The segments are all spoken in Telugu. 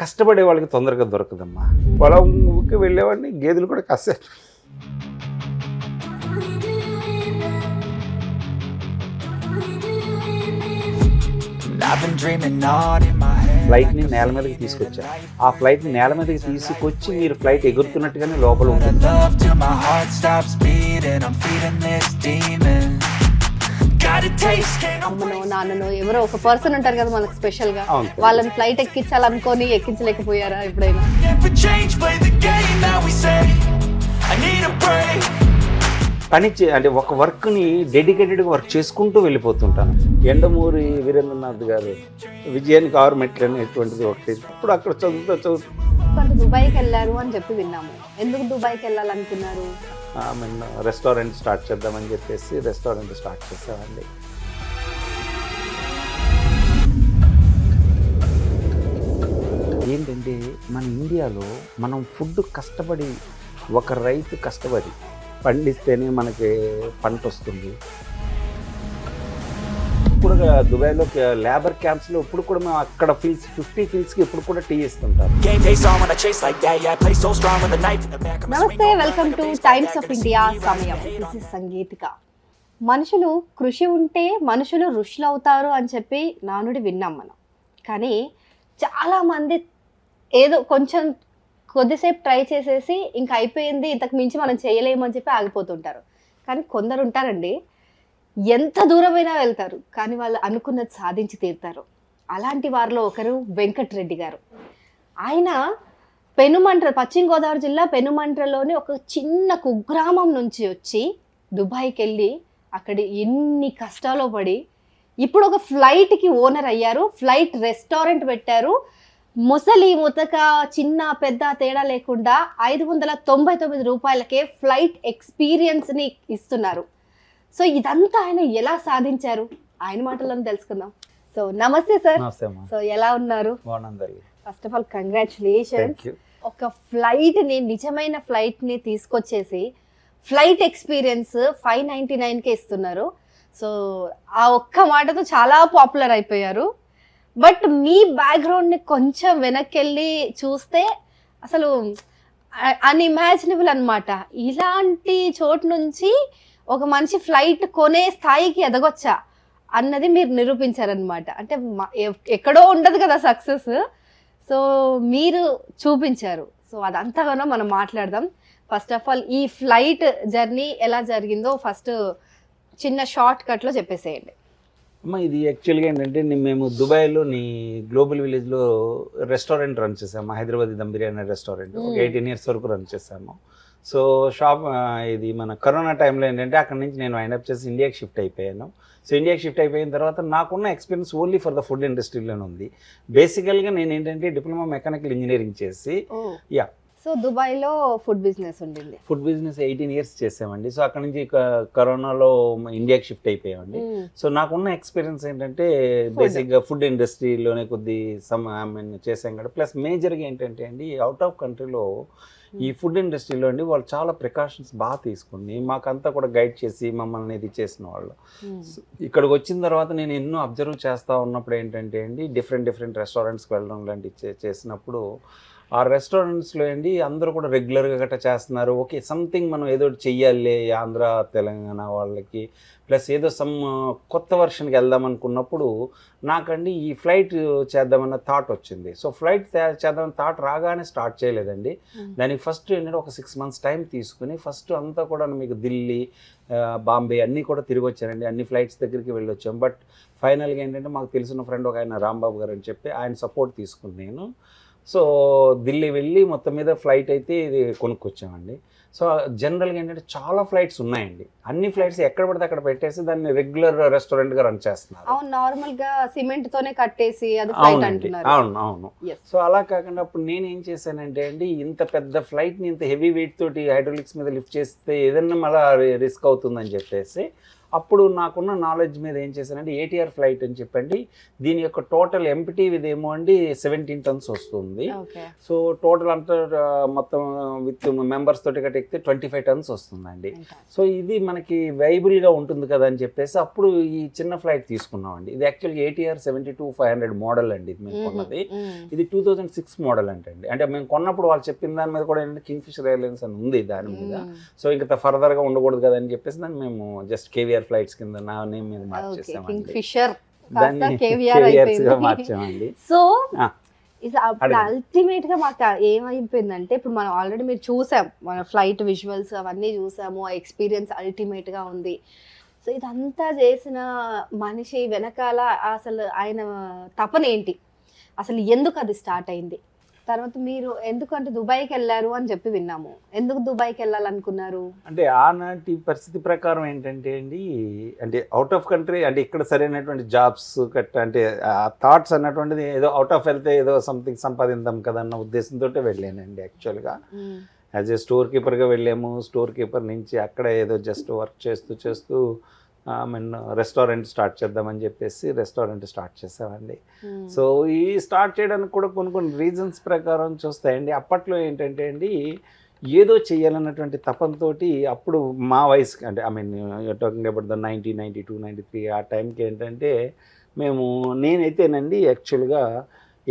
కష్టపడే వాళ్ళకి తొందరగా దొరకదమ్మా. పొలంకి వెళ్ళేవాడిని, గేదెలు కూడా కాసేపు. ఫ్లైట్ని నేల మీదకి తీసుకొచ్చారు. ఆ ఫ్లైట్ని నేల మీదకి తీసుకొచ్చి మీరు ఫ్లైట్ ఎగురుతున్నట్టుగానే లోపల ఉంటుంది. అమ్మనో నాన్ననో ఎవరో ఒక పర్సన్ ఉంటారు కదా మనకు స్పెషల్ గా, వాళ్ళని ఫ్లైట్ ఎక్కించాలనుకొని ఎక్కించలేకపోయారా ఎప్పుడైనా? అంటే ఒక వర్క్ని డెడికేటెడ్గా వర్క్ చేసుకుంటూ వెళ్ళిపోతుంటాను. ఎండమూరి వీరేంద్రనాథ్ గారు విజయానికి 6 మెట్లు అనేటువంటిది ఒకటి. ఇప్పుడు అక్కడ చదువుతూ దుబాయ్కి వెళ్ళారు అని చెప్పి విన్నాము. ఎందుకు దుబాయ్కి వెళ్ళాలనుకున్నారు? రెస్టారెంట్ స్టార్ట్ చేద్దామని చెప్పేసి రెస్టారెంట్ స్టార్ట్ చేసామండి. ఏంటంటే మన ఇండియాలో మనం ఫుడ్ కష్టపడి, ఒక రైతు కష్టపడి పండిస్తేనే మనకి పంట వస్తుంది. ఇప్పుడు దుబాయ్లో లేబర్ క్యాంప్స్లో ఇప్పుడు కూడా మేము అక్కడ 50 ఫీల్డ్స్కి ఇప్పుడు కూడా టీ ఇస్తుంటాం. నమస్తే, welcome to Times of India సమయం. This is Sangeetika. మనుషులు కృషి ఉంటే మనుషులు ఋషులు అవుతారు అని చెప్పి నానుడి విన్నాం మనం. కానీ చాలామంది ఏదో కొద్దిసేపు ట్రై చేసేసి ఇంకా అయిపోయింది, ఇంతకు మించి మనం చేయలేమని చెప్పి ఆగిపోతుంటారు. కానీ కొందరు ఉంటారండి, ఎంత దూరమైనా వెళ్తారు కానీ వాళ్ళు అనుకున్నది సాధించి తీరుతారు. అలాంటి వారిలో ఒకరు వెంకటరెడ్డి గారు. ఆయన పెనుమంట్ర, పశ్చిమ గోదావరి జిల్లా పెనుమంట్రలోని ఒక చిన్న కుగ్రామం నుంచి వచ్చి దుబాయ్కి వెళ్ళి అక్కడ ఎన్ని కష్టాలు పడి ఇప్పుడు ఒక ఫ్లైట్కి ఓనర్ అయ్యారు. ఫ్లైట్ రెస్టారెంట్ పెట్టారు. ముసలి ముతక చిన్న పెద్ద తేడా లేకుండా 599 రూపాయలకే ఫ్లైట్ ఎక్స్పీరియన్స్ని ఇస్తున్నారు. సో ఇదంతా ఆయన ఎలా సాధించారు, ఆయన మాటల్లో తెలుసుకుందాం. సో నమస్తే సార్. సో ఎలా ఉన్నారు? First of all congratulations. ఒక ఫ్లైట్ని, నిజమైన ఫ్లైట్ని తీసుకొచ్చేసి ఫ్లైట్ ఎక్స్పీరియన్స్ 599కే ఇస్తున్నారు. సో ఆ ఒక్క మాటతో చాలా పాపులర్ అయిపోయారు. బట్ మీ బ్యాక్గ్రౌండ్ని కొంచెం వెనక్కి వెళ్ళి చూస్తే అసలు అన్ఇమాజినబుల్ అనమాట. ఇలాంటి చోటు నుంచి ఒక మనిషి ఫ్లైట్ కొనే స్థాయికి ఎదగొచ్చా అన్నది మీరు నిరూపించారనమాట. అంటే ఎక్కడో ఉండదు కదా సక్సెస్, సో మీరు చూపించారు. సో అదంతగానో మనం మాట్లాడదాం. ఫస్ట్ ఆఫ్ ఆల్ ఈ ఫ్లైట్ జర్నీ ఎలా జరిగిందో ఫస్ట్ చిన్న షార్ట్ కట్లో చెప్పేసేయండి. అమ్మ, ఇది యాక్చువల్గా ఏంటంటే మేము దుబాయ్లో గ్లోబల్ విలేజ్లో రెస్టారెంట్ రన్ చేసాము. హైదరాబాద్ దమ్ బిర్యానీ రెస్టారెంట్ 18 years వరకు రన్ చేసాము. సో ఇది మన కరోనా టైంలో ఏంటంటే అక్కడ నుంచి నేను వైండప్ చేసి ఇండియాకి షిఫ్ట్ అయిపోయాను. సో ఇండియాకి షిఫ్ట్ అయిపోయిన తర్వాత నాకున్న experience only for the food ఇండస్ట్రీలోనే ఉంది. బేసికల్గా నేను ఏంటంటే డిప్లొమా మెకానికల్ ఇంజనీరింగ్ చేసి సో దుబాయ్లో ఫుడ్ బిజినెస్ ఉండింది. ఫుడ్ బిజినెస్ 18 years చేసామండి. సో అక్కడ నుంచి కరోనాలో ఇండియాకి షిఫ్ట్ అయిపోయామండి. సో నాకున్న ఎక్స్పీరియన్స్ ఏంటంటే బేసిక్గా ఫుడ్ ఇండస్ట్రీలోనే చేసాం కదా. ప్లస్ మేజర్గా ఏంటంటే అండి, అవుట్ ఆఫ్ కంట్రీలో ఈ ఫుడ్ ఇండస్ట్రీలో అండి వాళ్ళు చాలా ప్రికాషన్స్ బాగా తీసుకుని మాకంతా కూడా గైడ్ చేసి మమ్మల్ని ఇది చేసిన వాళ్ళు. ఇక్కడికి వచ్చిన తర్వాత నేను ఎన్నో అబ్జర్వ్ చేస్తూ ఉన్నప్పుడు ఏంటంటే అండి, డిఫరెంట్ రెస్టారెంట్స్కి వెళ్ళడం లాంటివి చేసినప్పుడు ఆ రెస్టారెంట్స్లో అండి అందరూ కూడా రెగ్యులర్గా గట్రా చేస్తున్నారు. ఓకే, సంథింగ్ మనం ఏదో చెయ్యాలి ఆంధ్ర తెలంగాణ వాళ్ళకి, ప్లస్ ఏదో కొత్త వర్షన్కి వెళ్దాం అనుకున్నప్పుడు నాకండి ఈ ఫ్లైట్ చేద్దామన్న థాట్ వచ్చింది. సో ఫ్లైట్ చేద్దామన్న థాట్ రాగానే స్టార్ట్ చేయలేదండి. దానికి ఫస్ట్ ఏంటంటే ఒక 6 months టైం తీసుకుని ఫస్ట్ అంతా కూడా మీకు ఢిల్లీ, బాంబే అన్నీ కూడా తిరిగి వచ్చానండి. అన్ని ఫ్లైట్స్ దగ్గరికి వెళ్ళొచ్చాం. బట్ ఫైనల్గా ఏంటంటే మాకు తెలిసిన ఫ్రెండ్ ఒక ఆయన రాంబాబు గారు అని చెప్పి ఆయన సపోర్ట్ తీసుకుని నేను ఢిల్లీ వెళ్ళి మొత్తం మీద ఫ్లైట్ అయితే ఇది కొనుక్కొచ్చామండి. సో జనరల్గా ఏంటంటే చాలా ఫ్లైట్స్ ఉన్నాయండి. అన్ని ఫ్లైట్స్ ఎక్కడ పడితే అక్కడ పెట్టేసి దాన్ని రెగ్యులర్ రెస్టారెంట్గా రన్ చేస్తున్నారు. నార్మల్గా సిమెంట్ తోనే కట్టేసి అవును. సో అలా కాకుండా అప్పుడు నేను ఏం చేశానంటే అండి, ఇంత పెద్ద ఫ్లైట్ని ఇంత హెవీ వెయిట్ తోటి హైడ్రోలిక్స్ మీద లిఫ్ట్ చేస్తే ఏదన్నా మళ్ళీ రిస్క్ అవుతుందని చెప్పేసి అప్పుడు నాకున్న నాలెడ్జ్ మీద ఏం చేశానంటే ఏటీఆర్ ఫ్లైట్ అని చెప్పండి, దీని యొక్క టోటల్ ఎంపిటీ ఇదేమో అండి 17 tons వస్తుంది. సో టోటల్ అంతా మొత్తం విత్ మెంబర్స్ తోటి గట్ట ఎక్కితే 25 tons వస్తుందండి. సో ఇది మనకి వైబుల్గా ఉంటుంది కదా అని చెప్పేసి అప్పుడు ఈ చిన్న ఫ్లైట్ తీసుకున్నామండి. ఇది యాక్చువల్గా ఏటీఆర్ 72-500 మోడల్ అండి. ఇది మేము కొన్నది ఇది 2006 మోడల్ అంటండి. అంటే మేము కొన్నప్పుడు వాళ్ళు చెప్పిన దాని మీద కూడా ఏంటంటే కింగ్ఫిషర్ ఎయిర్లైన్స్ అని ఉంది దాని మీద. సో ఇంకా ఫర్దర్గా ఉండకూడదు కదా అని చెప్పేసి దాన్ని మేము జస్ట్ కేవీఆర్ ఫ్లైట్స్ కింద నా నేమ్ మీద మార్చేసామండి. మార్చామండి. సో అల్టిమేట్ గా మాకు ఏమైపోయిందంటే ఇప్పుడు మనం ఆల్రెడీ మీరు చూసాం, మన ఫ్లైట్ విజువల్స్ అవన్నీ చూసాము, ఆ ఎక్స్పీరియన్స్ అల్టిమేట్ గా ఉంది. సో ఇదంతా చేసిన మనిషి వెనకాల అసలు ఆయన తపన ఏంటి, అసలు ఎందుకు అది స్టార్ట్ అయింది, తర్వాత మీరు ఎందుకంటే దుబాయ్కి వెళ్ళారు అని చెప్పి విన్నాము, ఎందుకు దుబాయ్కి వెళ్ళాలనుకున్నారు? అంటే ఆనాటి పరిస్థితి ప్రకారం ఏంటంటే అండి, అంటే అవుట్ ఆఫ్ కంట్రీ అంటే ఇక్కడ సరైనటువంటి జాబ్స్ కట్ట అంటే ఆ థాట్స్ అన్నటువంటిది ఏదో అవుట్ ఆఫ్ వెళ్తే ఏదో సంథింగ్ సంపాదిద్దాం కదా అన్న ఉద్దేశంతో వెళ్ళానండి. యాక్చువల్గా యాజ్ ఏ స్టోర్ కీపర్గా వెళ్ళాము. స్టోర్ కీపర్ నుంచి అక్కడ ఏదో జస్ట్ వర్క్ చేస్తూ రెస్టారెంట్ స్టార్ట్ చేద్దామని చెప్పేసి రెస్టారెంట్ స్టార్ట్ చేసామండి. సో ఈ స్టార్ట్ చేయడానికి కూడా కొన్ని రీజన్స్ ప్రకారం చూస్తాయండి. అప్పట్లో ఏంటంటే అండి ఏదో చేయాలన్నటువంటి తపంతో అప్పుడు మా వయసుకి అంటే టాకింగ్ అబౌట్ ద 1992-93 ఆ టైంకి ఏంటంటే నేనైతేనండి యాక్చువల్గా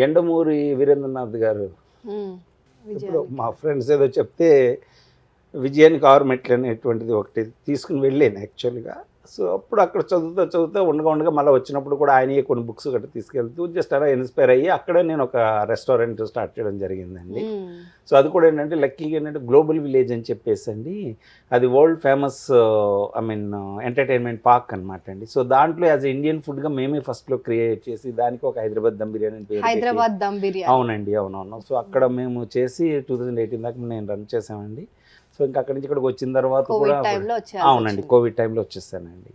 ఎండమూరి వీరేంద్రనాథ్ గారు ఇప్పుడు మా ఫ్రెండ్స్ ఏదో చెప్తే విజయానికి 6 మెట్లు అనేటువంటిది ఒకటి తీసుకుని వెళ్ళాను యాక్చువల్గా. సో అప్పుడు అక్కడ చదువుతూ ఉండగా మళ్ళీ వచ్చినప్పుడు కూడా ఆయనయే కొన్ని బుక్స్ గట్రా తీసుకెళ్తూ జస్ట్ అలా ఇన్స్పైర్ అయ్యి అక్కడే నేను ఒక రెస్టారెంట్ స్టార్ట్ చేయడం జరిగిందండి. సో అది కూడా ఏంటంటే లక్కీగా ఏంటంటే గ్లోబల్ విలేజ్ అని చెప్పేసి అండి, అది వరల్డ్ ఫేమస్ ఎంటర్టైన్మెంట్ పార్క్ అనమాట అండి. సో దాంట్లో యాజ్ ఇండియన్ ఫుడ్గా మేమే ఫస్ట్లో క్రియేట్ చేసి దానికి ఒక హైదరాబాద్ దమ్ బిర్యానీ అని పేరు. హైదరాబాద్ దమ్ బిర్యానీ అవునండి, అవునవును. సో అక్కడ మేము చేసి 2018 దాకా నేను రన్ చేసామండి. సో ఇంకా అక్కడి నుంచి ఇక్కడికి వచ్చిన తర్వాత కూడా అవునండి కోవిడ్ టైంలో వచ్చేసానండి.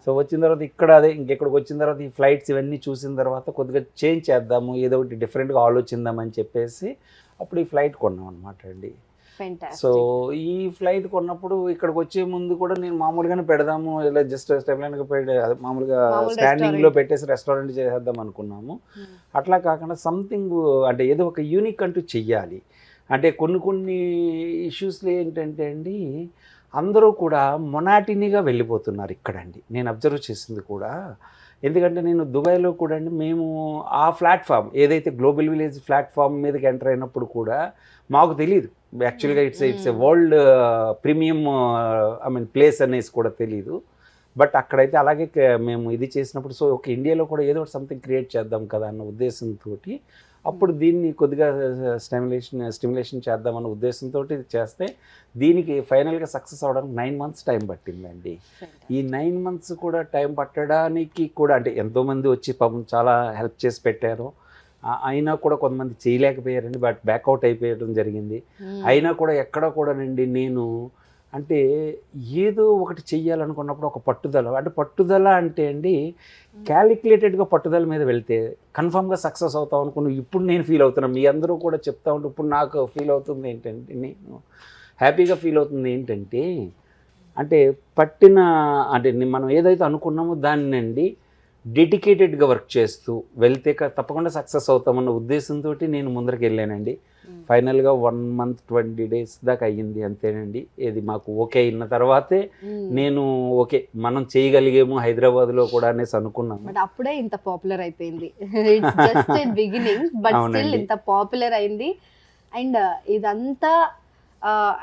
సో వచ్చిన తర్వాత ఇక్కడ అదే ఇంకెక్కడికి వచ్చిన తర్వాత ఈ ఫ్లైట్స్ ఇవన్నీ చూసిన తర్వాత కొద్దిగా చేంజ్ చేద్దాము, ఏదో ఒకటి డిఫరెంట్గా ఆలోచిద్దామని చెప్పేసి అప్పుడు ఈ ఫ్లైట్ కొన్నాం అనమాట అండి. సో ఈ ఫ్లైట్ కొన్నప్పుడు ఇక్కడికి వచ్చే ముందు కూడా నేను మామూలుగానే పెడదాము, ఇలా జస్ట్ స్టెప్లైన్గా మామూలుగా స్టాండింగ్లో పెట్టేసి రెస్టారెంట్ చేసేద్దాం అనుకున్నాము. అట్లా కాకుండా సంథింగ్ అంటే ఏదో ఒక యూనిక్ అంటూ చెయ్యాలి. అంటే కొన్ని ఇష్యూస్లో ఏంటంటే అండి అందరూ కూడా మొనాటినీగా వెళ్ళిపోతున్నారు ఇక్కడండి. నేను అబ్జర్వ్ చేసింది కూడా, ఎందుకంటే నేను దుబాయ్లో కూడా అండి మేము ఆ ప్లాట్ఫామ్ ఏదైతే గ్లోబల్ విలేజ్ ప్లాట్ఫామ్ మీదకి ఎంటర్ అయినప్పుడు కూడా మాకు తెలియదు యాక్చువల్గా it's a world premium place అనేసి కూడా తెలియదు. బట్ అక్కడైతే అలాగే మేము ఇది చేసినప్పుడు సో ఒక ఇండియాలో కూడా ఏదో ఒకటి సంథింగ్ క్రియేట్ చేద్దాం కదా అన్న ఉద్దేశంతో అప్పుడు దీన్ని కొద్దిగా స్టిమ్యులేషన్ చేద్దామన్న ఉద్దేశంతో చేస్తే దీనికి ఫైనల్గా సక్సెస్ అవ్వడానికి 9 months టైం పట్టిందండి. ఈ 9 months కూడా టైం పట్టడానికి కూడా అంటే ఎంతోమంది వచ్చి పాపం చాలా హెల్ప్ చేసి పెట్టారు. అయినా కూడా కొంతమంది చేయలేకపోయారండి, బట్ బ్యాక్అవుట్ అయిపోయడం జరిగింది. అయినా కూడా ఎక్కడ కూడానండి నేను అంటే ఏదో ఒకటి చెయ్యాలనుకున్నప్పుడు ఒక పట్టుదల అంటే అండి క్యాలిక్యులేటెడ్గా పట్టుదల మీద వెళ్తే కన్ఫామ్గా సక్సెస్ అవుతాం అనుకున్నాను. ఇప్పుడు నేను ఫీల్ అవుతున్నాను, మీ అందరూ కూడా చెప్తా ఉంటే ఇప్పుడు నాకు ఫీల్ అవుతుంది ఏంటంటే, నేను హ్యాపీగా ఫీల్ అవుతుంది ఏంటంటే అంటే అంటే మనం ఏదైతే అనుకున్నామో దాన్నండి డెడికేటెడ్గా వర్క్ చేస్తూ వెళ్తే తప్పకుండా సక్సెస్ అవుతామన్న ఉద్దేశంతో నేను ముందరికి వెళ్ళానండి. ఫైనల్గా 1 month 20 days దాకా అయ్యింది అంతేనండి. ఇది మాకు ఓకే అయిన తర్వాతే నేను ఓకే మనం చేయగలిగేమో హైదరాబాద్లో కూడా అనేసి అనుకున్నాను. బట్ అప్పుడే ఇంత పాపులర్ అయిపోయింది. It's just a beginning but still ఇంత పాపులర్ అయింది. అండ్ ఇదంతా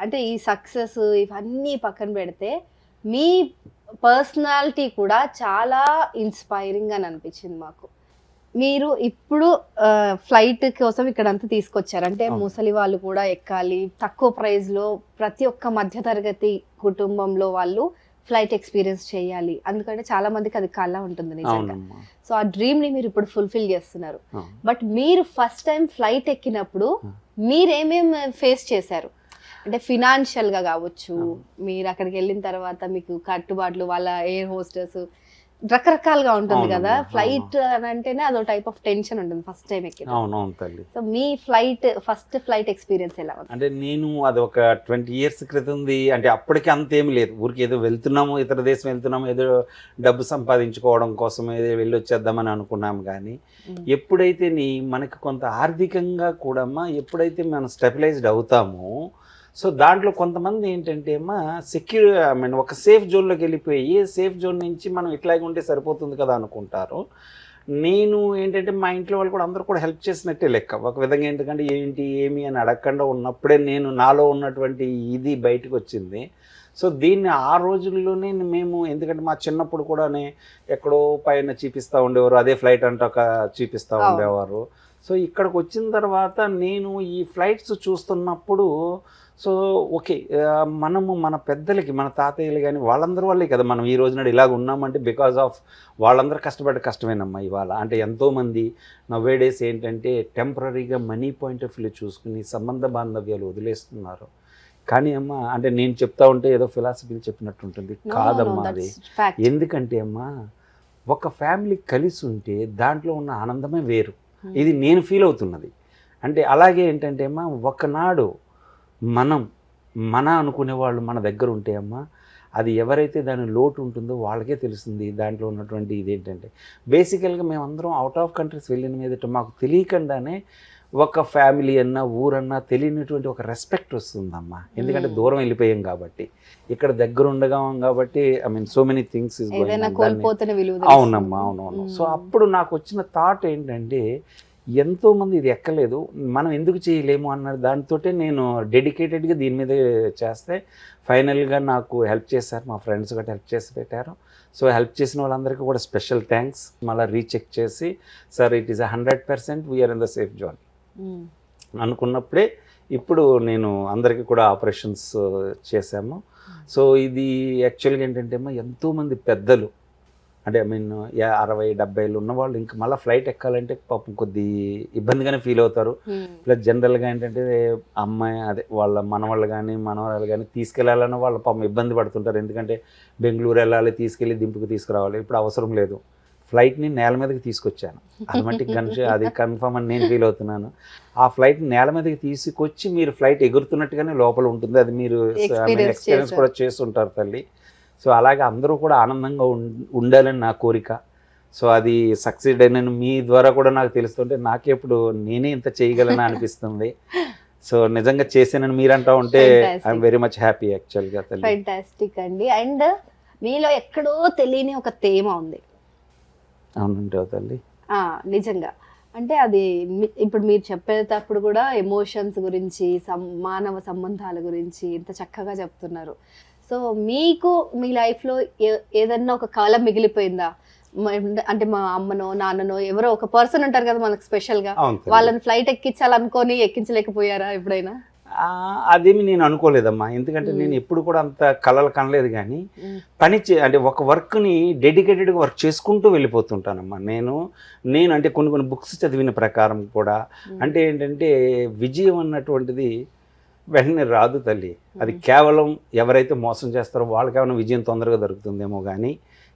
అంటే ఈ సక్సెస్ ఇవన్నీ పక్కన పెడితే మీ పర్సనాలిటీ కూడా చాలా ఇన్స్పైరింగ్ అని అనిపించింది మాకు. మీరు ఇప్పుడు ఫ్లైట్ కోసం ఇక్కడంతా తీసుకొచ్చారు అంటే ముసలి వాళ్ళు కూడా ఎక్కాలి, తక్కువ ప్రైస్లో ప్రతి ఒక్క మధ్యతరగతి కుటుంబంలో వాళ్ళు ఫ్లైట్ ఎక్స్పీరియన్స్ చేయాలి, అందుకంటే చాలా మందికి అది కళ ఉంటుంది నిజంగా. సో ఆ డ్రీమ్ని మీరు ఇప్పుడు ఫుల్ఫిల్ చేస్తున్నారు. బట్ మీరు ఫస్ట్ టైం ఫ్లైట్ ఎక్కినప్పుడు మీరేమేమి ఫేస్ చేశారు? అంటే ఫినాన్షియల్గా కావచ్చు, మీరు అక్కడికి వెళ్ళిన తర్వాత మీకు కట్టుబాట్లు, వాళ్ళ ఎయిర్ హోస్టర్స్ రకరకాలుగా ఉంటుంది కదా అవునమ్మా, ఫ్లైట్ అని అంటేనే అదో టైప్ ఆఫ్ టెన్షన్ ఉంటుంది ఫస్ట్ టైం ఎక్కి. అవునవును తల్లి. సో మీ ఫస్ట్ ఫ్లైట్ ఎక్స్పీరియన్స్ ఎలా ఉంది? అంటే నేను అది ఒక 20 years క్రితంది. అంటే అప్పటికి అంతేం లేదు, ఊరికి ఏదో వెళ్తున్నాము, ఇతర దేశం వెళ్తున్నాము, ఏదో డబ్బు సంపాదించుకోవడం కోసం ఏదో వెళ్ళి వచ్చేద్దామని అనుకున్నాము. కానీ ఎప్పుడైతే మనకి కొంత ఆర్థికంగా కూడా ఎప్పుడైతే మనం స్టెబిలైజ్డ్ అవుతామో, సో దాంట్లో కొంతమంది ఏంటంటే సెక్యూర్ ఒక సేఫ్ జోన్లోకి వెళ్ళిపోయి సేఫ్ జోన్ నుంచి మనం ఇట్లాగే ఉంటే సరిపోతుంది కదా అనుకుంటారు. నేను ఏంటంటే మా ఇంట్లో వాళ్ళు కూడా అందరూ కూడా హెల్ప్ చేసినట్టే లెక్క ఒక విధంగా. ఎందుకంటే ఏంటి ఏమి అని అడగకుండా ఉన్నప్పుడే నేను నాలో ఉన్నటువంటి ఇది బయటకు వచ్చింది. సో దీన్ని ఆ రోజుల్లోనే మేము, ఎందుకంటే మా చిన్నప్పుడు కూడానే ఎక్కడో పైన చూపిస్తూ ఉండేవారు, అదే ఫ్లైట్ అంటే ఒక చూపిస్తూ ఉండేవారు. సో ఇక్కడికి వచ్చిన తర్వాత నేను ఈ ఫ్లైట్స్ చూస్తున్నప్పుడు సో ఓకే, మనము మన పెద్దలకి, మన తాతయ్యలు కానీ వాళ్ళందరి వాళ్ళే కదా మనం ఈ రోజునాడు ఇలాగ ఉన్నామంటే బికాజ్ ఆఫ్ వాళ్ళందరూ కష్టపడ్డ కష్టమేనమ్మా ఇవాళ. అంటే ఎంతోమంది నవ్వేడేస్ ఏంటంటే టెంపరీగా మనీ పాయింట్ ఆఫ్ వ్యూ చూసుకుని సంబంధ బాంధవ్యాలు వదిలేస్తున్నారు. కానీ అమ్మ అంటే నేను చెప్తా ఉంటే ఏదో ఫిలాసఫీలు చెప్పినట్టుంటుంది, కాదమ్మా అది. ఎందుకంటే అమ్మా ఒక ఫ్యామిలీ కలిసి ఉంటే దాంట్లో ఉన్న ఆనందమే వేరు. ఇది నేను ఫీల్ అవుతున్నది. అంటే అలాగే ఏంటంటే అమ్మా ఒకనాడు మన అనుకునే వాళ్ళు మన దగ్గర ఉంటే అమ్మా, అది ఎవరైతే దాని లోటు ఉంటుందో వాళ్ళకే తెలుస్తుంది దాంట్లో ఉన్నటువంటి ఇదేంటంటే. బేసికల్గా మేమందరం అవుట్ ఆఫ్ కంట్రీస్ వెళ్ళిన మీదట మాకు తెలియకుండానే ఒక ఫ్యామిలీ అన్నా ఊరన్నా తెలియనటువంటి ఒక రెస్పెక్ట్ వస్తుందమ్మా. ఎందుకంటే దూరం వెళ్ళిపోయాం కాబట్టి, ఇక్కడ దగ్గర ఉండగాం కాబట్టి so many things is going. అవునమ్మా, అవునవును. సో అప్పుడు నాకు వచ్చిన థాట్ ఏంటంటే ఎంతోమంది ఇది ఎక్కలేదు, మనం ఎందుకు చేయలేము అన్న దానితో నేను డెడికేటెడ్గా దీని మీద చేస్తే ఫైనల్గా నాకు హెల్ప్ చేశారు, మా ఫ్రెండ్స్ కూడా హెల్ప్ చేసి పెట్టారు. సో హెల్ప్ చేసిన వాళ్ళందరికీ కూడా స్పెషల్ థ్యాంక్స్. మళ్ళీ రీచెక్ చేసి sir it is 100% we are in the safe zone అనుకున్నప్పుడే ఇప్పుడు నేను అందరికీ కూడా ఆపరేషన్స్ చేశాము. సో ఇది యాక్చువల్గా ఏంటంటే ఎంతోమంది పెద్దలు అంటే 60-70 ఉన్నవాళ్ళు ఇంకా మళ్ళీ ఫ్లైట్ ఎక్కాలంటే పాపం కొద్ది ఇబ్బందిగానే ఫీల్ అవుతారు. ప్లస్ జనరల్గా ఏంటంటే అమ్మాయి అదే వాళ్ళ మనవాళ్ళు కానీ మనవరాలు కానీ తీసుకెళ్ళాలన్న వాళ్ళు పాపం ఇబ్బంది పడుతుంటారు. ఎందుకంటే బెంగళూరు వెళ్ళాలి, తీసుకెళ్ళి దింపుకు తీసుకురావాలి. ఇప్పుడు అవసరం లేదు, ఫ్లైట్ని నేల మీదకి తీసుకొచ్చాను. అది మట్టి అది కన్ఫర్మ్ అని నేను ఫీల్ అవుతున్నాను. ఆ ఫ్లైట్ని నేల మీదకి తీసుకొచ్చి మీరు ఫ్లైట్ ఎగురుతున్నట్టుగానే లోపల ఉంటుంది, అది మీరు ఎక్స్పీరియన్స్ కూడా చేస్తుంటారు తల్లి. సో అలాగే అందరూ కూడా ఆనందంగా ఉండాలని నా కోరిక. సో అది సక్సీడ్ అయిన మీ ద్వారా కూడా నాకు తెలుస్తుంటే నాకెప్పుడు నేనే ఇంత చేయగలను అనిపిస్తుంది. సో నిజంగా చేసానని మీరంటా ఉంటే ఐఎమ్ వెరీ మచ్ హ్యాపీ యాక్చువల్గా. ఫ్యాంటాస్టిక్ అండి. అండ్ మీలో ఎక్కడో తెలియని ఒక తేమ ఉంది. అవునంటే తల్లి, నిజంగా. అంటే అది ఇప్పుడు మీరు చెప్పేటప్పుడు కూడా ఎమోషన్స్ గురించి, మానవ సంబంధాల గురించి ఇంత చక్కగా చెప్తున్నారు. సో మీకు మీ లైఫ్లో ఏదన్నా ఒక కాలం మిగిలిపోయిందా? అంటే మా అమ్మనో నాన్ననో ఎవరో ఒక పర్సన్ ఉంటారు కదా మనకు స్పెషల్గా, వాళ్ళని ఫ్లైట్ ఎక్కించాలనుకొని ఎక్కించలేకపోయారా ఎప్పుడైనా? అదేమి నేను అనుకోలేదమ్మా. ఎందుకంటే నేను ఎప్పుడు కూడా అంత కలలు కనలేదు. కానీ అంటే ఒక వర్క్ని డెడికేటెడ్గా వర్క్ చేసుకుంటూ వెళ్ళిపోతుంటానమ్మా. నేను అంటే కొన్ని బుక్స్ చదివిన ప్రకారం కూడా అంటే ఏంటంటే విజయం అన్నటువంటిది వెంటనే రాదు తల్లి. అది కేవలం ఎవరైతే మోసం చేస్తారో వాళ్ళకి ఏమైనా విజయం తొందరగా దొరుకుతుందేమో కానీ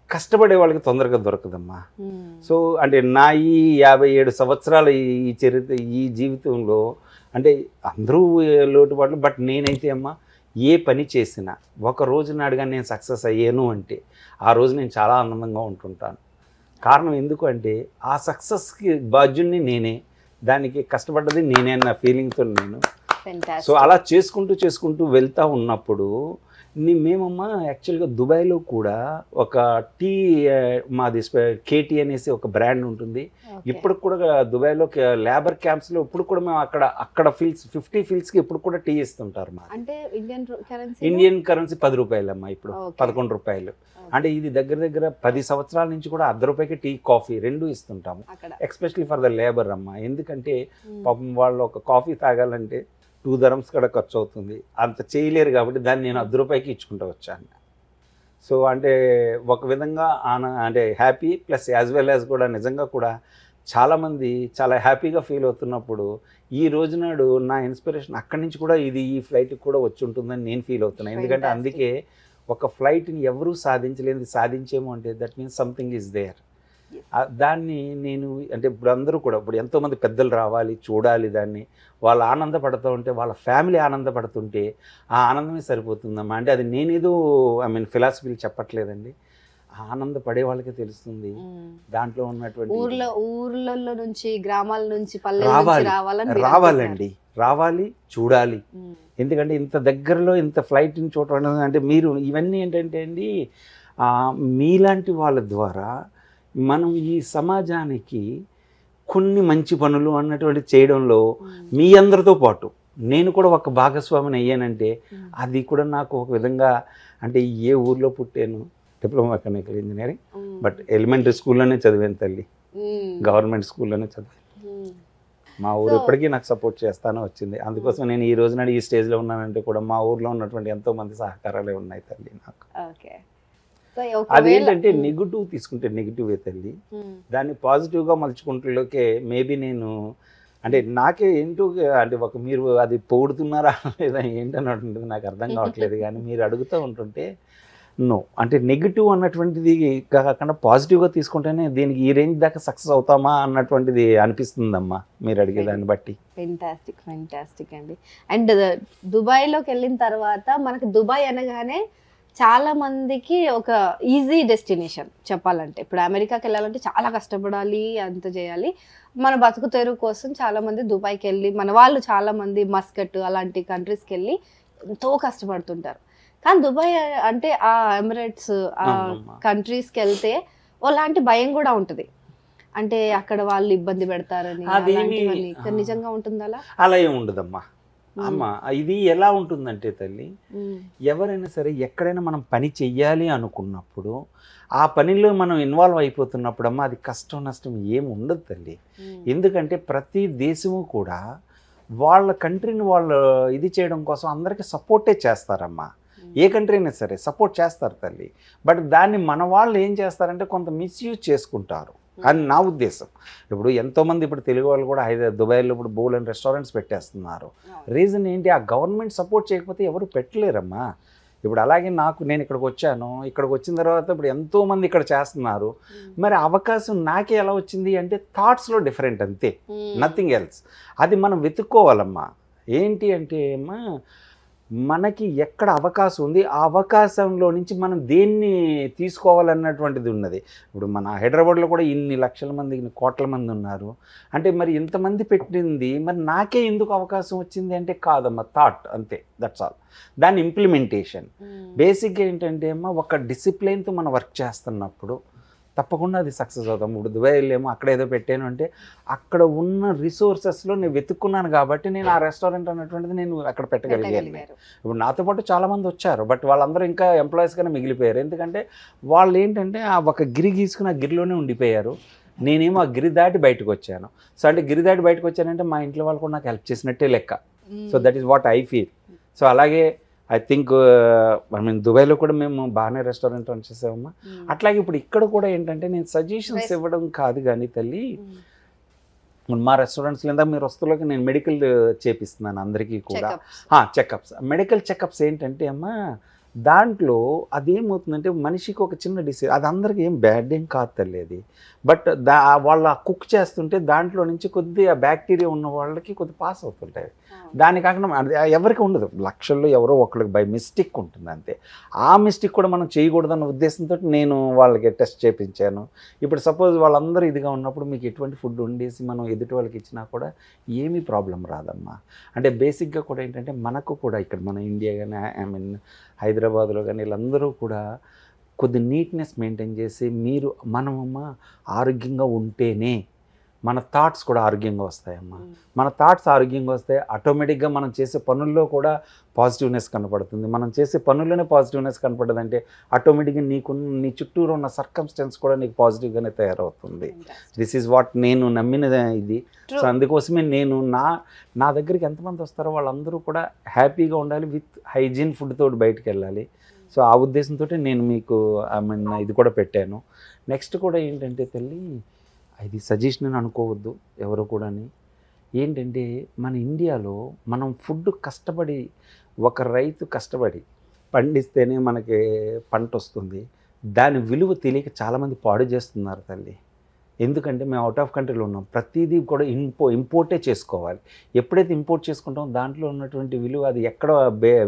కష్టపడే వాళ్ళకి తొందరగా దొరకదమ్మా. సో అంటే నా ఈ 57 సంవత్సరాల ఈ చరిత్ర, ఈ జీవితంలో అంటే అందరూ లోటుపాట్లు, బట్ నేనైతే అమ్మా ఏ పని చేసినా ఒక రోజు నాడుగా నేను సక్సెస్ అయ్యాను అంటే ఆ రోజు నేను చాలా ఆనందంగా ఉంటుంటాను. కారణం ఎందుకు అంటే ఆ సక్సెస్కి బాధ్యుడిని నేనే, దానికి కష్టపడ్డది నేనే అన్న ఫీలింగ్తో నేను. సో అలా చేసుకుంటూ వెళ్తూ ఉన్నప్పుడు మేమమ్మా యాక్చువల్గా దుబాయ్లో కూడా ఒక టీ, మాది కేటీ అనేసి ఒక బ్రాండ్ ఉంటుంది. ఇప్పుడు కూడా దుబాయ్లో లేబర్ క్యాంప్స్లో ఇప్పుడు కూడా మేము అక్కడ ఫీల్డ్స్ 50 ఫీల్డ్స్కి ఇప్పుడు కూడా టీ ఇస్తుంటారు. మా అంటే ఇండియన్ కరెన్సీ 10 రూపాయలమ్మా, ఇప్పుడు 11 రూపాయలు. అంటే ఇది దగ్గర 10 సంవత్సరాల నుంచి కూడా ₹1 టీ, కాఫీ 2 ఇస్తుంటాము, ఎస్పెషల్లీ ఫర్ ద లేబర్ అమ్మా. ఎందుకంటే పాపం వాళ్ళు ఒక కాఫీ తాగాలంటే $2 కూడా ఖర్చు అవుతుంది, అంత చేయలేరు కాబట్టి దాన్ని నేను ₹10 ఇచ్చుకుంటూ వచ్చాను. సో అంటే ఒక విధంగా అంటే happy plus as well as కూడా నిజంగా కూడా చాలామంది చాలా హ్యాపీగా ఫీల్ అవుతున్నప్పుడు ఈ రోజునాడు నా ఇన్స్పిరేషన్ అక్కడి నుంచి కూడా ఈ ఫ్లైట్కి కూడా వచ్చి ఉంటుందని నేను ఫీల్ అవుతున్నాను. ఎందుకంటే అందుకే ఒక ఫ్లైట్ని ఎవరూ సాధించలేదు, సాధించేమో అంటే that means something is there. దాన్ని నేను అంటే ఇప్పుడు అందరూ కూడా ఇప్పుడు ఎంతోమంది పెద్దలు రావాలి, చూడాలి, దాన్ని వాళ్ళు ఆనందపడుతూ ఉంటే, వాళ్ళ ఫ్యామిలీ ఆనందపడుతుంటే ఆ ఆనందమే సరిపోతుందమ్మా. అంటే అది నేనేదో ఫిలాసఫీలు చెప్పట్లేదండి, ఆనందపడే వాళ్ళకే తెలుస్తుంది దాంట్లో ఉన్నటువంటి. ఊర్లలో నుంచి, గ్రామాల నుంచి, రావాలండి, రావాలి, చూడాలి. ఎందుకంటే ఇంత దగ్గరలో ఇంత ఫ్లైట్ని చూడటం అంటే మీరు ఇవన్నీ ఏంటంటే అండి, మీలాంటి వాళ్ళ ద్వారా మనం ఈ సమాజానికి కొన్ని మంచి పనులు అన్నటువంటి చేయడంలో మీ అందరితో పాటు నేను కూడా ఒక భాగస్వామిని అయ్యానంటే అది కూడా నాకు ఒక విధంగా, అంటే ఏ ఊర్లో పుట్టాను, diploma mechanical engineering, but elementary స్కూల్లోనే చదివాను తల్లి, గవర్నమెంట్ స్కూల్లోనే చదివాను. మా ఊరు ఇప్పటికీ నాకు సపోర్ట్ చేస్తానే వచ్చింది. అందుకోసం నేను ఈ రోజున ఈ స్టేజ్లో ఉన్నానంటే కూడా మా ఊర్లో ఉన్నటువంటి ఎంతోమంది సహకారాలే ఉన్నాయి తల్లి నాకు. అదేంటంటే నెగిటివ్ తీసుకుంటే నెగిటివే తల్లి, దాన్ని పాజిటివ్గా మలుచుకుంటలోకే మేబీ నేను అంటే నాకే ఏంటో అంటే ఒక మీరు అది పొగుడుతున్నారా లేదా ఏంటని ఉంటుంది నాకు అర్థం కావట్లేదు. కానీ మీరు అడుగుతూ ఉంటుంటే నో అంటే నెగిటివ్ అన్నటువంటిది కాకుండా పాజిటివ్గా తీసుకుంటేనే దీనికి ఈ రేంజ్ దాకా సక్సెస్ అవుతామా అన్నటువంటిది అనిపిస్తుందమ్మా మీరు అడిగే దాన్ని బట్టి. ఫెంటాస్టిక్ అండి. అండ్ దుబాయ్లోకి వెళ్ళిన తర్వాత మనకి దుబాయ్ అనగానే చాలా మందికి ఒక ఈజీ డెస్టినేషన్ చెప్పాలంటే. ఇప్పుడు అమెరికాకి వెళ్ళాలంటే చాలా కష్టపడాలి, అంత చేయాలి. మన బతుకు తెరువు కోసం చాలా మంది దుబాయ్కి వెళ్ళి, మన వాళ్ళు చాలా మంది మస్కట్ అలాంటి కంట్రీస్కి వెళ్ళి ఎంతో కష్టపడుతుంటారు. కానీ దుబాయ్ అంటే ఆ ఎమిరేట్స్ ఆ కంట్రీస్కి వెళ్తే అలాంటి భయం కూడా ఉంటుంది, అంటే అక్కడ వాళ్ళు ఇబ్బంది పెడతారని. నిజంగా ఉంటుందా? అలా ఏమి ఉండదమ్మా. అమ్మ ఇది ఎలా ఉంటుందంటే తల్లి, ఎవరైనా సరే ఎక్కడైనా మనం పని చెయ్యాలి అనుకున్నప్పుడు ఆ పనిలో మనం ఇన్వాల్వ్ అయిపోతున్నప్పుడు అమ్మ అది కష్టం నష్టం ఏమి ఉండదు తల్లి. ఎందుకంటే ప్రతి దేశము కూడా వాళ్ళ కంట్రీని వాళ్ళు ఇది చేయడం కోసం అందరికీ సపోర్టే చేస్తారమ్మా. ఏ కంట్రీ అయినా సరే సపోర్ట్ చేస్తారు తల్లి. బట్ దాన్ని మన వాళ్ళు ఏం చేస్తారంటే కొంత మిస్యూజ్ చేసుకుంటారు అని నా ఉద్దేశం. ఇప్పుడు ఎంతోమంది ఇప్పుడు తెలుగు వాళ్ళు కూడా దుబాయ్లో ఇప్పుడు బోల్ అండ్ రెస్టారెంట్స్ పెట్టేస్తున్నారు. రీజన్ ఏంటి, ఆ గవర్నమెంట్ సపోర్ట్ చేయకపోతే ఎవరు పెట్టలేరమ్మా. ఇప్పుడు అలాగే నేను ఇక్కడికి వచ్చాను, ఇక్కడికి వచ్చిన తర్వాత ఇప్పుడు ఎంతోమంది ఇక్కడ చేస్తున్నారు. మరి అవకాశం నాకే ఎలా వచ్చింది అంటే థాట్స్లో డిఫరెంట్, అంతే, నథింగ్ ఎల్స్. అది మనం వెతుక్కోవాలమ్మా. ఏంటి అంటే అమ్మా, మనకి ఎక్కడ అవకాశం ఉంది ఆ అవకాశంలో నుంచి మనం దేన్ని తీసుకోవాలన్నటువంటిది ఉన్నది. ఇప్పుడు మన హైదరాబాద్లో కూడా ఇన్ని లక్షల మంది, ఇన్ని కోట్ల మంది ఉన్నారు. అంటే మరి ఇంతమంది పెట్టింది మరి నాకే ఎందుకు అవకాశం వచ్చింది అంటే కాదమ్మా, థాట్, అంతే, దట్స్ ఆల్. దాని ఇంప్లిమెంటేషన్ బేసిక్గా ఏంటంటే అమ్మా, ఒక డిసిప్లిన్తో మనం వర్క్ చేస్తున్నప్పుడు తప్పకుండా అది సక్సెస్ అవుతాం. ఇప్పుడు దుబాయ్ వెళ్ళేమో అక్కడ ఏదో పెట్టాను అంటే అక్కడ ఉన్న రిసోర్సెస్లో నేను వెతుక్కున్నాను కాబట్టి నేను ఆ రెస్టారెంట్ అన్నటువంటిది నేను అక్కడ పెట్టగలిగాను. ఇప్పుడు నాతో పాటు చాలామంది వచ్చారు, బట్ వాళ్ళందరూ ఇంకా ఎంప్లాయీస్గానే మిగిలిపోయారు. ఎందుకంటే వాళ్ళు ఏంటంటే ఆ ఒక గిరి గీసుకుని ఆ గిరిలోనే ఉండిపోయారు. నేనేమో ఆ గిరి దాటి బయటకు వచ్చాను. సో అంటే గిరి దాటి బయటకు వచ్చానంటే మా ఇంట్లో వాళ్ళు కూడా నాకు హెల్ప్ చేసినట్టే లెక్క. So that is what I feel. So అలాగే ఐ థింక్ దుబాయ్లో కూడా మేము బాగానే రెస్టారెంట్ రన్ చేసామమ్మా. అట్లాగే ఇప్పుడు ఇక్కడ కూడా ఏంటంటే నేను సజెషన్స్ ఇవ్వడం కాదు కానీ తల్లి, మా రెస్టారెంట్స్లో ఇందాక మీరు వస్తువులకి నేను మెడికల్ చేపిస్తున్నాను అందరికీ కూడా చెకప్స్. మెడికల్ చెకప్స్ ఏంటంటే అమ్మా, దాంట్లో అదేమవుతుందంటే మనిషికి ఒక చిన్న డిసీజ్, అది అందరికీ ఏం బ్యాడ్ ఏం కాదు తల్లి అది. బట్ వాళ్ళ కుక్ చేస్తుంటే దాంట్లో నుంచి కొద్దిగా బ్యాక్టీరియా ఉన్న వాళ్ళకి కొద్ది పాస్ అవుతుంటాయి. దాని కాకుండా ఎవరికి ఉండదు, లక్షల్లో ఎవరో ఒకరికి బై మిస్టేక్ ఉంటుంది అంతే. ఆ మిస్టేక్ కూడా మనం చేయకూడదన్న ఉద్దేశంతో నేను వాళ్ళకి టెస్ట్ చేయించాను. ఇప్పుడు సపోజ్ వాళ్ళందరూ ఇదిగా ఉన్నప్పుడు మీకు ఎటువంటి ఫుడ్ వండేసి మనం ఎదుటి వాళ్ళకి ఇచ్చినా కూడా ఏమీ ప్రాబ్లం రాదమ్మా. అంటే బేసిక్గా కూడా ఏంటంటే మనకు కూడా ఇక్కడ మన ఇండియా కానీ హైదరాబాద్లో కానీ వీళ్ళందరూ కూడా కొద్ది నీట్నెస్ మెయింటైన్ చేసి మనమమ్మ ఆరోగ్యంగా ఉంటేనే మన థాట్స్ కూడా ఆరోగ్యంగా వస్తాయమ్మా. మన థాట్స్ ఆరోగ్యంగా వస్తే ఆటోమేటిక్గా మనం చేసే పనుల్లో కూడా పాజిటివ్నెస్ కనపడుతుంది. మనం చేసే పనుల్లోనే పాజిటివ్నెస్ కనపడదంటే ఆటోమేటిక్గా నీ చుట్టూరు ఉన్న సర్కమ్స్టెన్స్ కూడా నీకు పాజిటివ్గానే తయారవుతుంది. దిస్ ఈజ్ వాట్ నేను నమ్మిన ఇది. సో అందుకోసమే నేను నా దగ్గరికి ఎంతమంది వస్తారో వాళ్ళందరూ కూడా హ్యాపీగా ఉండాలి, విత్ హైజీన్ ఫుడ్ తోటి బయటకు వెళ్ళాలి. సో ఆ ఉద్దేశంతో నేను మీకు ఇది కూడా పెట్టాను. నెక్స్ట్ కూడా ఏంటంటే తల్లి, ఇది సజెషన్ అని అనుకోవద్దు ఎవరు కూడా. ఏంటంటే మన ఇండియాలో మనం ఫుడ్ కష్టపడి, ఒక రైతు కష్టపడి పండిస్తేనే మనకి పంట వస్తుంది. దాని విలువ తెలియక చాలామంది పాడు చేస్తున్నారు తల్లి. ఎందుకంటే మేము అవుట్ ఆఫ్ కంట్రీలో ఉన్నాం, ప్రతిదీ కూడా ఇంపోర్టే చేసుకోవాలి. ఎప్పుడైతే ఇంపోర్ట్ చేసుకుంటామో దాంట్లో ఉన్నటువంటి విలువ అది ఎక్కడ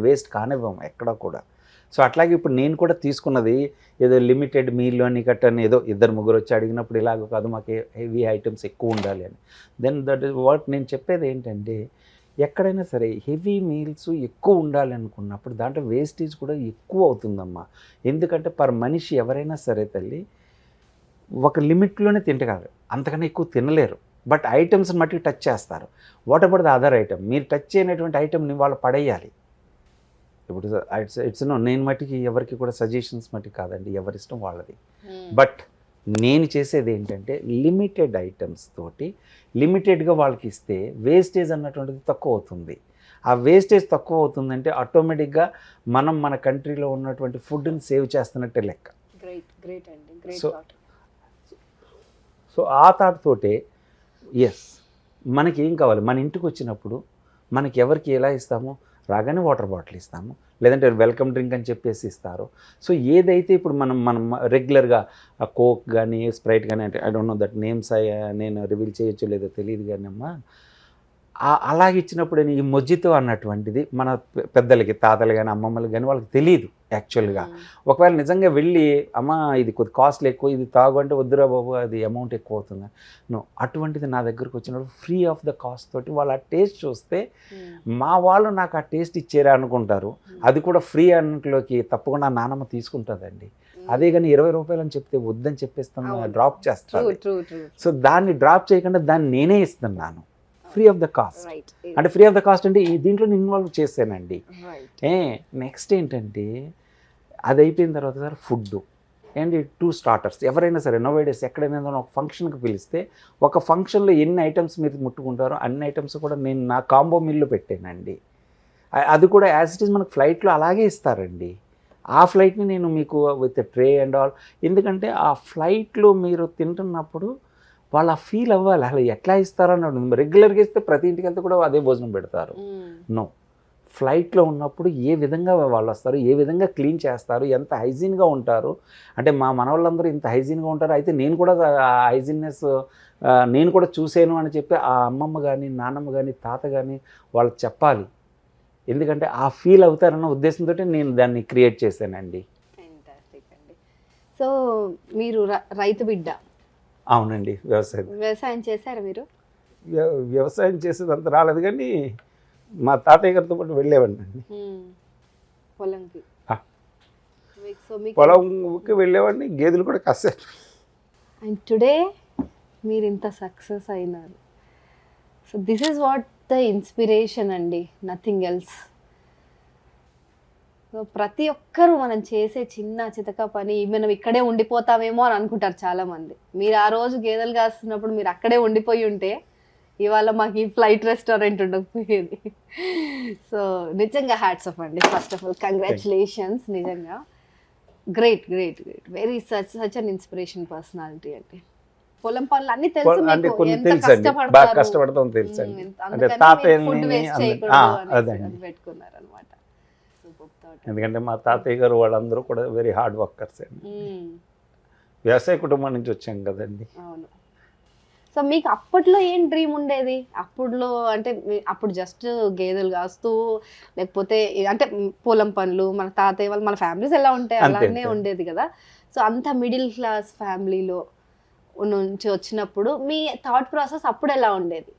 వేస్ట్ కానివ్వము ఎక్కడ కూడా. సో అట్లాగే ఇప్పుడు నేను కూడా తీసుకున్నది ఏదో లిమిటెడ్ మీల్ అని కట్టని ఏదో 2-3 వచ్చి అడిగినప్పుడు ఇలాగ కాదు, మాకు హెవీ ఐటమ్స్ ఎక్కువ ఉండాలి అని. దెన్ దట్ ఇస్ వాట్ నేను చెప్పేది ఏంటంటే, ఎక్కడైనా సరే హెవీ మీల్స్ ఎక్కువ ఉండాలి అనుకున్నప్పుడు దాంట్లో వేస్టేజ్ కూడా ఎక్కువ అవుతుందమ్మా. ఎందుకంటే పర్ మనిషి ఎవరైనా సరే తల్లి ఒక లిమిట్లోనే తింటగలరు, అంతకన్నా ఎక్కువ తినలేరు. బట్ ఐటమ్స్ మట్టుకు టచ్ చేస్తారు. What about the other item? మీరు టచ్ చేయనటువంటి ఐటమ్ని వాళ్ళు పడేయాలి. ఇప్పుడు ఇట్స్ నేను మట్టుకి ఎవరికి కూడా సజెషన్స్ మట్టుకు కాదండి, ఎవరిష్టం వాళ్ళది. బట్ నేను చేసేది ఏంటంటే లిమిటెడ్ ఐటమ్స్ తోటి లిమిటెడ్గా వాళ్ళకి ఇస్తే వేస్టేజ్ అన్నటువంటిది తక్కువ అవుతుంది. ఆ వేస్టేజ్ తక్కువ అవుతుందంటే ఆటోమేటిక్గా మనం మన కంట్రీలో ఉన్నటువంటి ఫుడ్ని సేవ్ చేస్తున్నట్టే లెక్క. గ్రేట్ అండి, గ్రేట్ థాట్. సో ఆ థాట్ తోటే ఎస్, మనకి ఏం కావాలి, మన ఇంటికి వచ్చినప్పుడు మనకి ఎవరికి ఎలా ఇస్తామో రాగానే వాటర్ బాటిల్ ఇస్తాము, లేదంటే వెల్కమ్ డ్రింక్ అని చెప్పేసి ఇస్తారు. సో ఏదైతే ఇప్పుడు మనం రెగ్యులర్గా కోక్ కానీ స్ప్రైట్ కానీ, అంటే I don't know that names నేను రివీల్ చేయొచ్చో లేదో తెలియదు కానీ అమ్మా, అలాగే ఇచ్చినప్పుడు ఈ మొజ్జితో అన్నటువంటిది మన పెద్దలకి, తాతలు కానీ అమ్మమ్మలు కానీ వాళ్ళకి తెలియదు యాక్చువల్గా. ఒకవేళ నిజంగా వెళ్ళి అమ్మ ఇది కొద్ది కాస్ట్లు ఎక్కువ, ఇది తాగు అంటే వద్దురా బాబు అది అమౌంట్ ఎక్కువ అవుతుంది నో, అటువంటిది నా దగ్గరకు వచ్చినప్పుడు ఫ్రీ ఆఫ్ ద కాస్ట్ తోటి వాళ్ళు ఆ టేస్ట్ చూస్తే మా వాళ్ళు నాకు ఆ టేస్ట్ ఇచ్చారా అనుకుంటారు. అది కూడా ఫ్రీ అన్నట్లోకి తప్పకుండా నాన్నమ్మ తీసుకుంటుందండి. అదే కానీ 20 రూపాయలు అని చెప్తే వద్దని చెప్పేస్తాను, డ్రాప్ చేస్తాను. సో దాన్ని డ్రాప్ చేయకుండా దాన్ని నేనే ఇస్తున్నాను ఫ్రీ ఆఫ్ ద కాస్ట్. అంటే ఫ్రీ ఆఫ్ ద కాస్ట్ అంటే దీంట్లో నేను ఇన్వాల్వ్ చేశానండి. నెక్స్ట్ ఏంటంటే అది అయిపోయిన తర్వాత సార్ ఫుడ్ అండ్ 2 స్టార్టర్స్. ఎవరైనా సరే నోవేడేస్ ఎక్కడైనా ఒక ఫంక్షన్కి పిలిస్తే ఒక ఫంక్షన్లో ఎన్ని ఐటమ్స్ మీరు ముట్టుకుంటారో అన్ని ఐటమ్స్ కూడా నేను నా కాంబో మీల్లో పెట్టానండి. అది కూడా యాజ్ ఇట్ ఈస్ మనకు ఫ్లైట్లో అలాగే ఇస్తారండి. ఆ ఫ్లైట్ని నేను మీకు విత్ ట్రే అండ్ ఆల్, ఎందుకంటే ఆ ఫ్లైట్లో మీరు తింటున్నప్పుడు వాళ్ళు ఆ ఫీల్ అవ్వాలి. అసలు ఎట్లా ఇస్తారని రెగ్యులర్గా ఇస్తే ప్రతి ఇంటికి వెళ్తే కూడా అదే భోజనం పెడతారు. నో, ఫ్లైట్లో ఉన్నప్పుడు ఏ విధంగా వాళ్ళు వస్తారు, ఏ విధంగా క్లీన్ చేస్తారు, ఎంత హైజీన్గా ఉంటారు. అంటే మా మనవాళ్ళందరూ ఇంత హైజీన్గా ఉంటారు, అయితే నేను కూడా ఆ హైజీన్నెస్ నేను కూడా చూసాను అని చెప్పి ఆ అమ్మమ్మ కానీ నాన్నమ్మ కానీ తాత కానీ వాళ్ళకి చెప్పాలి. ఎందుకంటే ఆ ఫీల్ అవుతారన్న ఉద్దేశంతో నేను దాన్ని క్రియేట్ చేశానండి. సో మీరు రైతు బిడ్డ? అవునండి, వ్యవసాయం చేశారు మీరు? వ్యవసాయం చేసేది అంత రాలేదు కానీ మా తాతయ్య గారితో పాటు వెళ్ళేవాడిని అండి పొలంకి వెళ్ళేవాడిని, గేదెలు కూడా కాసారు. అండ్ టుడే మీరు ఇంత సక్సెస్ అయినారు. So this is what the inspiration అండి, నథింగ్ ఎల్స్. సో ప్రతి ఒక్కరూ మనం చేసే చిన్న చితక పని మనం ఇక్కడే ఉండిపోతామేమో అని అనుకుంటారు చాలామంది. మీరు ఆ రోజు గేదెలు కాస్తున్నప్పుడు మీరు అక్కడే ఉండిపోయి ఉంటే ఇవాళ మాకు ఈ ఫ్లైట్ రెస్టారెంట్ ఉండకపోయేది. సో నిజంగా హ్యాట్స్ ఆఫ్ అండి. ఫస్ట్ ఆఫ్ ఆల్ కంగ్రాచులేషన్స్, నిజంగా great great great, very such an inspiration personality అండి. పొలం పనులు అన్ని తెలుసు, కష్టపడతాం తెలుసండి. పెట్టుకున్నారు అనమాట. ఎందుకంటే మా తాతయ్య గారు వాళ్ళందరూ కూడా వెరీ హార్డ్ వర్కర్స్ అండి. వ్యవసాయ కుటుంబం నుంచి వచ్చాం కదండి. అవును. సో మీకు అప్పట్లో ఏం డ్రీమ్ ఉండేది? అప్పుడులో అంటే అప్పుడు జస్ట్ గేదెలు కాస్తూ లేకపోతే అంటే పొలం పనులు, మన తాతయ్య వాళ్ళు మన ఫ్యామిలీస్ ఎలా ఉంటాయి అలానే ఉండేది కదా. సో అంత మిడిల్ క్లాస్ ఫ్యామిలీలో నుంచి వచ్చినప్పుడు మీ థాట్ ప్రాసెస్ అప్పుడు ఎలా ఉండేది?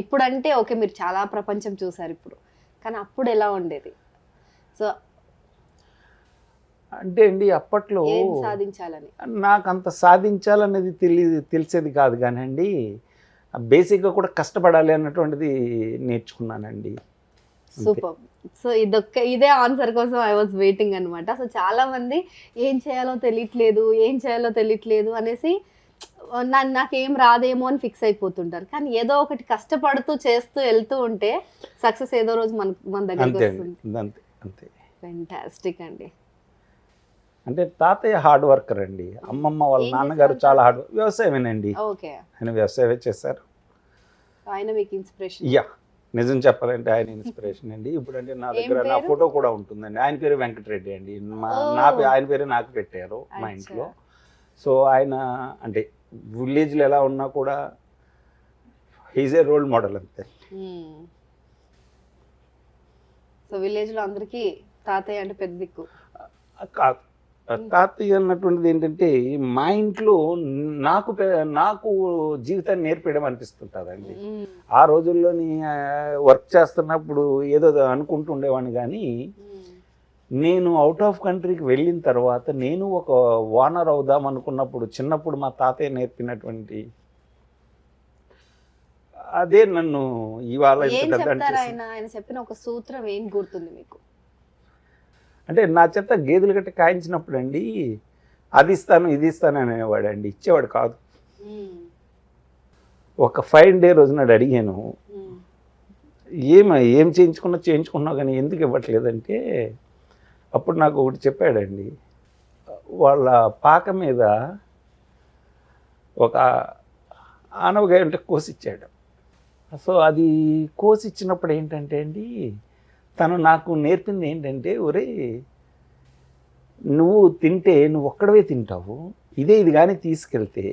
ఇప్పుడంటే ఓకే మీరు చాలా ప్రపంచం చూసారు ఇప్పుడు, కానీ అప్పుడు ఎలా ఉండేది? సో అంటే అండి అప్పట్లో సాధించాలని నాకు అంత సాధించాలనేది తెలిసేది కాదు కానీ అండి, బేసిక్గా కూడా కష్టపడాలి అన్నటువంటిది నేర్చుకున్నానండి. సూపర్. సో ఇదే ఆన్సర్ కోసం ఐ వాజ్ వెయిటింగ్ అనమాట. సో చాలా మంది ఏం చేయాలో తెలియట్లేదు అనేసి నాకేం రాదేమో అని ఫిక్స్ అయిపోతుంటారు. కానీ ఏదో ఒకటి కష్టపడుతూ చేస్తూ వెళ్తూ ఉంటే సక్సెస్ ఏదో రోజు మన దగ్గరికి వస్తుంది. ఫెంటాస్టిక్ అండి. అంటే తాతయ్య హార్డ్ వర్కర్ అండి, అమ్మమ్మ వాళ్ళ నాన్నగారు చాలా హార్డ్ వ్యవసాయమేనండి. ఓకే, ఆయన వ్యవసాయమే చేశారు. ఆయన మీకు ఇన్స్పిరేషన్? యా, నిజం చెప్పాలంటే ఆయన ఇన్స్పిరేషన్ అండి. ఇప్పుడు అంటే నా దగ్గర నా పేరు? ఫోటో కూడా ఉంటుందండి. ఆయన పేరు వెంకటరెడ్డి అండి. ఆయన పేరు నాకు పెట్టారు మా ఇంట్లో. సో ఆయన అంటే విలేజ్లో ఎలా ఉన్నా కూడా హీజ్ ఏ రోల్ మోడల్ అంతే. సో విలేజ్ లో అందరికి తాతయ్య అంటే పెద్ద దిక్కు. కాదు, తాతయ్య అన్నటువంటిది ఏంటంటే మా ఇంట్లో నాకు జీవితాన్ని నేర్పేయడం అనిపిస్తుంటుందండి. ఆ రోజుల్లోని వర్క్ చేస్తున్నప్పుడు ఏదో అనుకుంటుండేవాడిని, కానీ నేను అవుట్ ఆఫ్ కంట్రీకి వెళ్ళిన తర్వాత నేను ఒక ఓనర్ అవుదాం అనుకున్నప్పుడు చిన్నప్పుడు మా తాతయ్య నేర్పినటువంటి అదే నన్ను ఇవాళ ఏం చెప్తారు ఆయన చెప్పిన ఒక సూత్రం ఏం గుర్తుంది మీకు? అంటే నా చేత గేదెలు గట్ట కాయించినప్పుడు అండి, అది ఇస్తాను ఇది ఇస్తాను అనేవాడు అండి, ఇచ్చేవాడు కాదు. ఒక 5 డే రోజు నాడు అడిగాను, ఏం చేయించుకున్నావు కానీ ఎందుకు ఇవ్వట్లేదంటే అప్పుడు నాకు ఒకటి చెప్పాడండి. వాళ్ళ పాక మీద ఒక ఆనవగాయ అంటే కోసిచ్చాడు. సో అది కోసిచ్చినప్పుడు ఏంటంటే అండి, తను నాకు నేర్పింది ఏంటంటే, ఒరే నువ్వు తింటే నువ్వు ఒక్కడవే తింటావు, ఇది కానీ తీసుకెళ్తే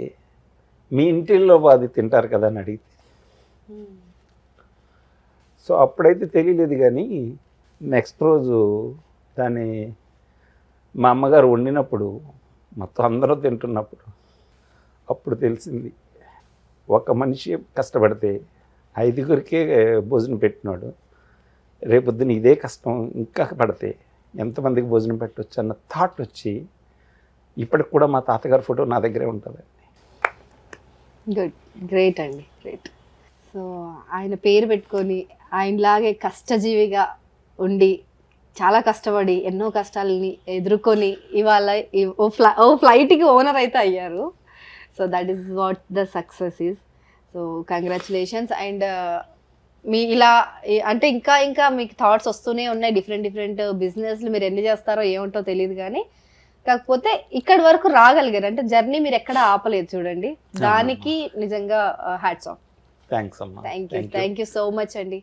మీ ఇంటిల్లో అది తింటారు కదా అని అడిగితే, సో అప్పుడైతే తెలియలేదు. కానీ నెక్స్ట్ రోజు దాన్ని మా అమ్మగారు వండినప్పుడు మొత్తం అందరూ తింటున్నప్పుడు అప్పుడు తెలిసింది, ఒక మనిషి కష్టపడితే 5గురికే భోజనం పెట్టినాడు, రేపొద్దున ఇదే కష్టం ఇంకా పడితే ఎంతమందికి భోజనం పెట్టవచ్చు అన్న థాట్ వచ్చి ఇప్పటికి కూడా మా తాతగారి ఫోటో నా దగ్గరే ఉంటుందండి. గుడ్, గ్రేట్ అండి, గ్రేట్. సో ఆయన పేరు పెట్టుకొని ఆయనలాగే కష్టజీవిగా ఉండి చాలా కష్టపడి ఎన్నో కష్టాలని ఎదుర్కొని ఇవాళ ఓ ఫ్లైట్కి ఓనర్ అయితే అయ్యారు. So that is what the success is. So congratulations. And మీ ఇలా అంటే ఇంకా మీకు థాట్స్ వస్తూనే ఉన్నాయి, డిఫరెంట్ బిజినెస్లు మీరు ఎన్ని చేస్తారో ఏముంటో తెలియదు, కానీ కాకపోతే ఇక్కడి వరకు రాగలిగారు అంటే జర్నీ మీరు ఎక్కడ ఆపలేదు చూడండి, దానికి నిజంగా హ్యాట్స్ ఆఫ్. థ్యాంక్స్ అమ్మా. థ్యాంక్ యూ సో మచ్ అండి.